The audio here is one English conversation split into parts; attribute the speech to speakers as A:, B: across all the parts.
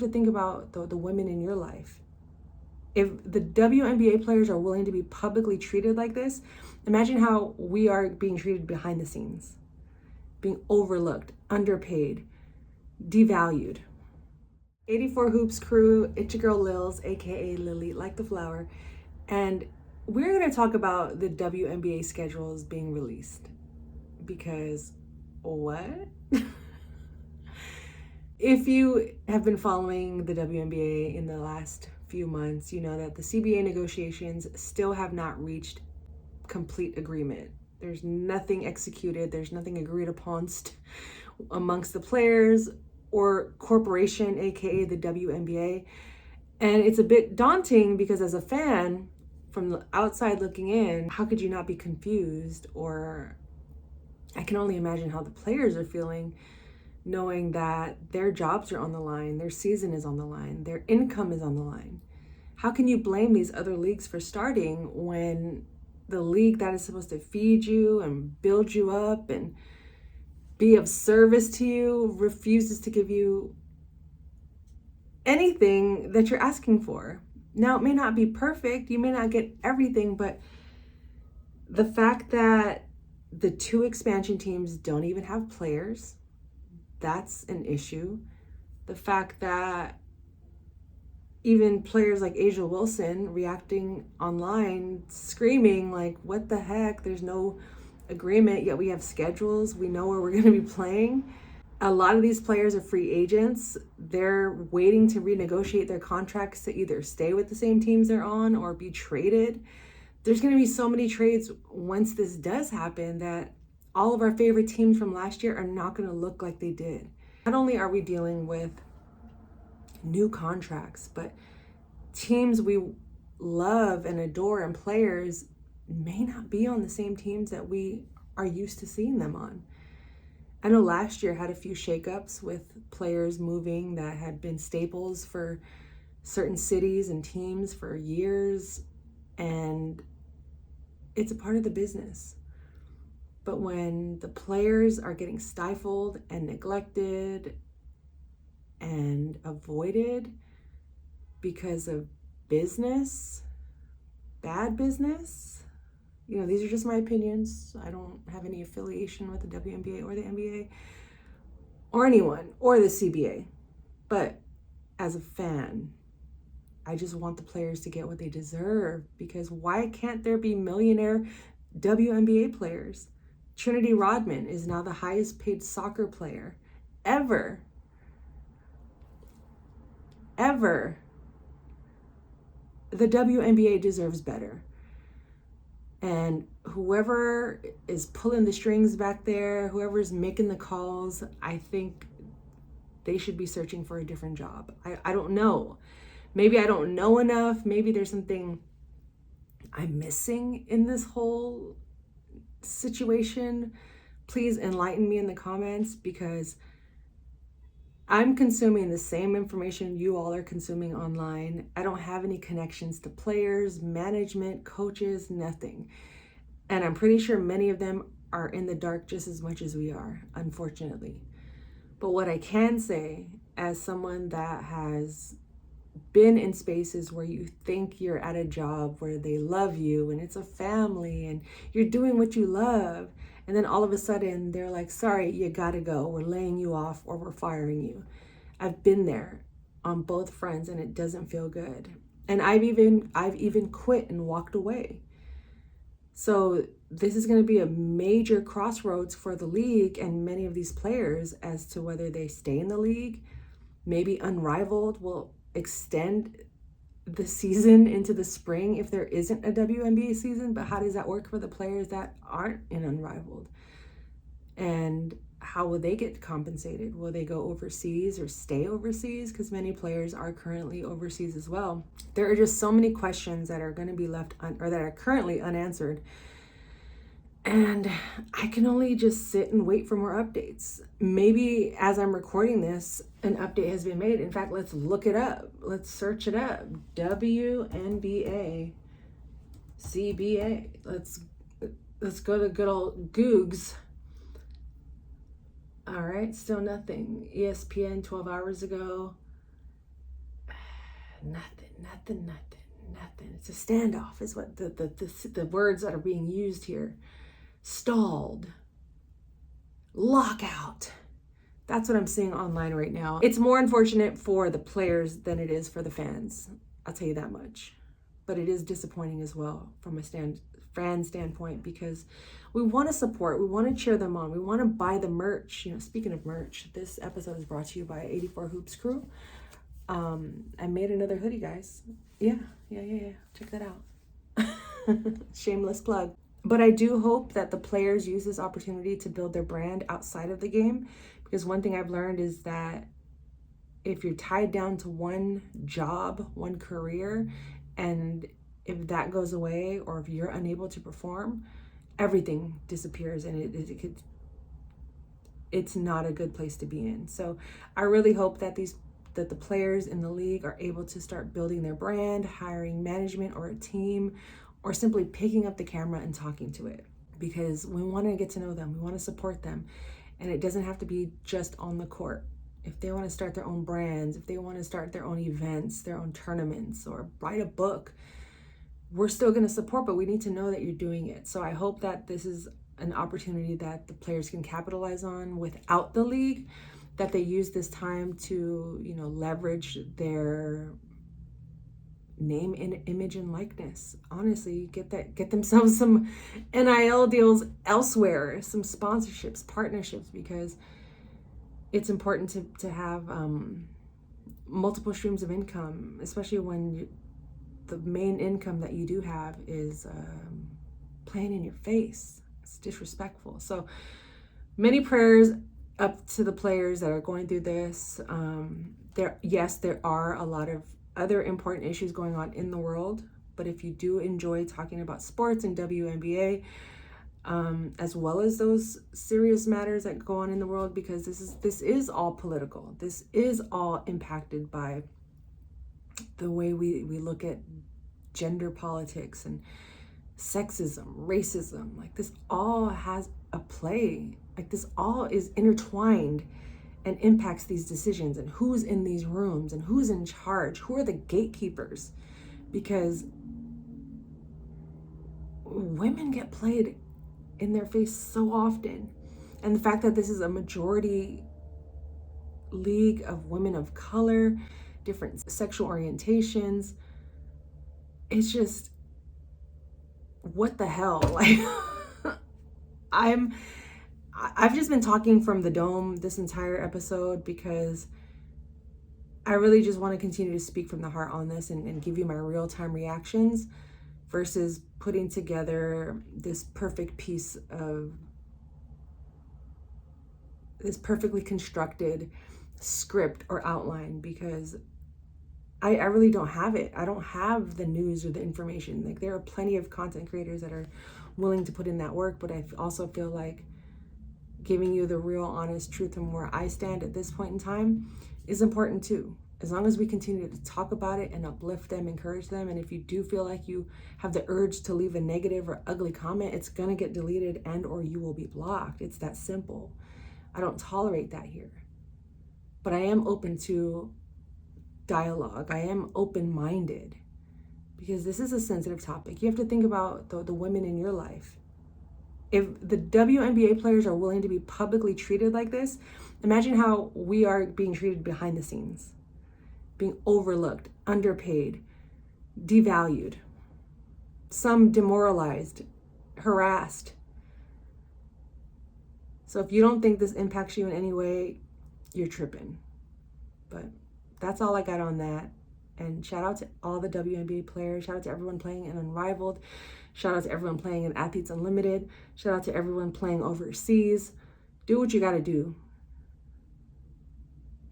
A: To think about the women in your life. If the WNBA players are willing to be publicly treated like this, imagine how we are being treated behind the scenes, being overlooked, underpaid, devalued. 84 Hoops crew, it's your girl Lils, aka Lily, like the flower, and we're going to talk about the WNBA schedules being released. Because what? If you have been following the WNBA in the last few months, you know that the CBA negotiations still have not reached complete agreement. There's nothing executed, there's nothing agreed upon amongst the players or corporation, aka the WNBA. And it's a bit daunting because as a fan from the outside looking in, how could you not be confused? Or I can only imagine how the players are feeling, knowing that their jobs are on the line, their season is on the line, their income is on the line. How can you blame these other leagues for starting when the league that is supposed to feed you and build you up and be of service to you refuses to give you anything that you're asking for? Now, it may not be perfect, you may not get everything, but the fact that the two expansion teams don't even have players, that's an issue. The fact that even players like Asia Wilson reacting online, screaming like, what the heck, there's no agreement, yet we have schedules, we know where we're going to be playing. A lot of these players are free agents. They're waiting to renegotiate their contracts to either stay with the same teams they're on or be traded. There's going to be so many trades once this does happen that all of our favorite teams from last year are not going to look like they did. Not only are we dealing with new contracts, but teams we love and adore and players may not be on the same teams that we are used to seeing them on. I know last year had a few shakeups with players moving that had been staples for certain cities and teams for years, and it's a part of the business. But when the players are getting stifled and neglected and avoided because of business, bad business, you know, these are just my opinions. I don't have any affiliation with the WNBA or the NBA or anyone or the CBA. But as a fan, I just want the players to get what they deserve, because why can't there be millionaire WNBA players? Trinity Rodman is now the highest paid soccer player ever. The WNBA deserves better. And whoever is pulling the strings back there, whoever's making the calls, I think they should be searching for a different job. I don't know. Maybe I don't know enough. Maybe there's something I'm missing in this whole situation. Please enlighten me in the comments, because I'm consuming the same information you all are consuming online. I don't have any connections to players, management, coaches, nothing. And I'm pretty sure many of them are in the dark just as much as we are, unfortunately. But what I can say, as someone that has been in spaces where you think you're at a job where they love you and it's a family and you're doing what you love, and then all of a sudden they're like, sorry, you gotta go, we're laying you off or we're firing you. I've been there on both fronts and it doesn't feel good. And I've even quit and walked away. So this is going to be a major crossroads for the league and many of these players as to whether they stay in the league. Maybe Unrivaled will extend the season into the spring if there isn't a WNBA season, but how does that work for the players that aren't in Unrivaled? And how will they get compensated? Will they go overseas or stay overseas? Because many players are currently overseas as well. There are just so many questions that are going to be left or that are currently unanswered. And I can only just sit and wait for more updates. Maybe as I'm recording this, an update has been made. In fact, let's look it up. Let's search it up. WNBA CBA. Let's go to good old Googs. All right, still nothing. ESPN 12 hours ago. Nothing. It's a standoff is what the words that are being used here. Stalled. Lockout. That's what I'm seeing online right now. It's more unfortunate for the players than it is for the fans. I'll tell you that much. But it is disappointing as well from a fan standpoint, because we want to support, we want to cheer them on, we want to buy the merch. Speaking of merch, this episode is brought to you by 84 Hoops Crew. I made another hoodie, guys. Yeah. Check that out. Shameless plug. But I do hope that the players use this opportunity to build their brand outside of the game, because one thing I've learned is that if you're tied down to one job, one career, and if that goes away, or if you're unable to perform, everything disappears, and it's not a good place to be in. So I really hope that the players in the league are able to start building their brand, hiring management or a team, or simply picking up the camera and talking to it, because we want to get to know them, we want to support them, and it doesn't have to be just on the court. If they want to start their own brands, if they want to start their own events, their own tournaments, or write a book, we're still going to support, but we need to know that you're doing it. So I hope that this is an opportunity that the players can capitalize on without the league, that they use this time to, leverage their name, image, and likeness. Honestly, get themselves some NIL deals elsewhere, some sponsorships, partnerships, because it's important to have multiple streams of income, especially when the main income that you do have is playing in your face. It's disrespectful. So many prayers up to the players that are going through this. There are a lot of other important issues going on in the world, but if you do enjoy talking about sports and WNBA, as well as those serious matters that go on in the world, because this is all political. This is all impacted by the way we look at gender politics and sexism, racism. Like, this all has a play. Like, this all is intertwined and impacts these decisions, and who's in these rooms, and who's in charge, who are the gatekeepers, because women get played in their face so often. And the fact that this is a majority league of women of color, different sexual orientations, it's just, what the hell? Like, I've just been talking from the dome this entire episode, because I really just want to continue to speak from the heart on this and give you my real-time reactions, versus putting together this perfect piece of this perfectly constructed script or outline, because I really don't have it. I don't have the news or the information. Like, there are plenty of content creators that are willing to put in that work, but I also feel like giving you the real, honest truth and where I stand at this point in time is important too. As long as we continue to talk about it and uplift them, encourage them, and if you do feel like you have the urge to leave a negative or ugly comment, it's gonna get deleted and or you will be blocked. It's that simple. I don't tolerate that here. But I am open to dialogue. I am open-minded, because this is a sensitive topic. You have to think about the women in your life. If the WNBA players are willing to be publicly treated like this, imagine how we are being treated behind the scenes. Being overlooked, underpaid, devalued, some demoralized, harassed. So if you don't think this impacts you in any way, you're tripping. But that's all I got on that. And shout out to all the WNBA players. Shout out to everyone playing in Unrivaled. Shout out to everyone playing in Athletes Unlimited. Shout out to everyone playing overseas. Do what you got to do.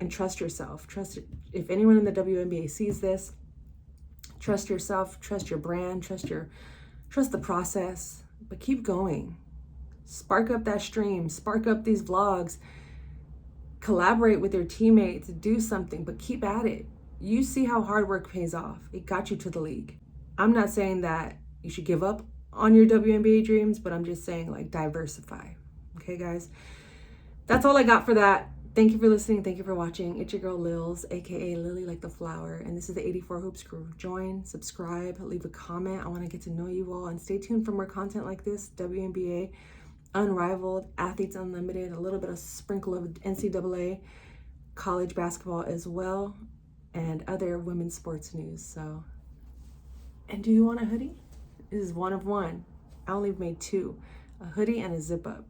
A: And trust yourself. If anyone in the WNBA sees this, trust yourself, trust your brand, trust the process, but keep going. Spark up that stream, spark up these vlogs, collaborate with your teammates, do something, but keep at it. You see how hard work pays off. It got you to the league. I'm not saying that you should give up on your WNBA dreams, but I'm just saying, like, diversify. Okay, guys? That's all I got for that. Thank you for listening. Thank you for watching. It's your girl Lils, aka Lily like the flower, and this is the 84 Hoops crew. Join, subscribe, leave a comment. I want to get to know you all, and stay tuned for more content like this. WNBA, Unrivaled, Athletes Unlimited, a little bit of sprinkle of NCAA, college basketball as well, and other women's sports news. So, and do you want a hoodie? This is one of one. I only made two, a hoodie and a zip up.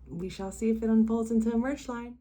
A: We shall see if it unfolds into a merch line.